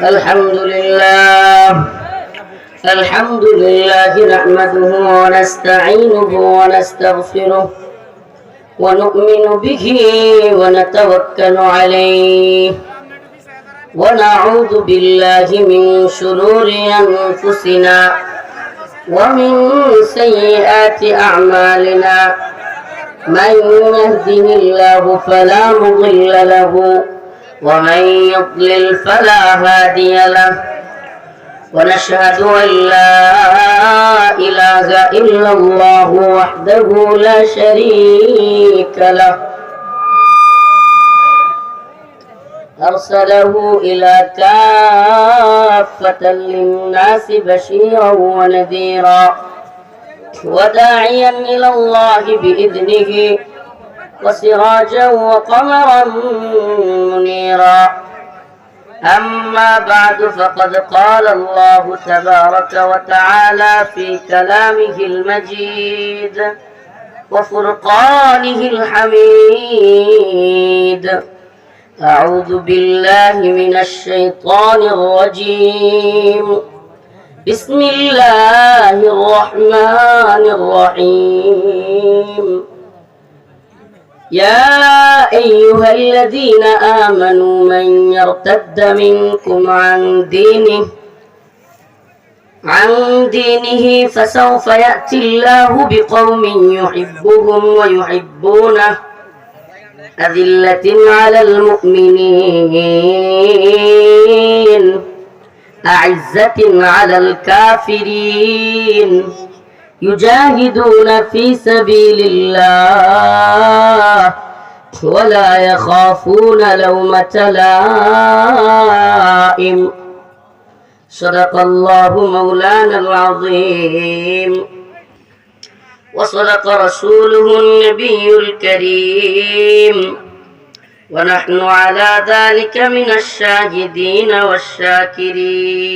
الحمد لله نحمده ونستعينه ونستغفره ونؤمن به ونتوكل عليه ونعوذ بالله من شرور أنفسنا ومن سيئات أعمالنا من يهده الله فلا مضل له ومن يضلل فلا هادي له ونشهد أن لا إله إلا الله وحده لا شريك له أرسله إلى كافة للناس بشيرا ونذيرا وداعيا إلى الله بإذنه وسراجا وقمرا منيرا أما بعد فقد قال الله تبارك وتعالى في كلامه المجيد وفرقانه الحميد أعوذ بالله من الشيطان الرجيم بسم الله الرحمن الرحيم يا أيها الذين آمنوا من يرتد منكم عن دينه فسوف يأتي الله بقوم يحبهم ويحبونه أذلة على المؤمنين أعزة على الكافرين يجاهدون في سبيل الله ولا يخافون لومة لائم صدق الله مولانا العظيم وصدق رسوله النبي الكريم ونحن على ذلك من الشاهدين والشاكرين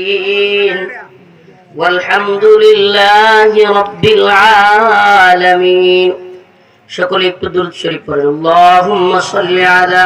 والحمد لله رب العالمين। সকলে একটু দুরূদ শরীফ পড়েন। اللهم صل على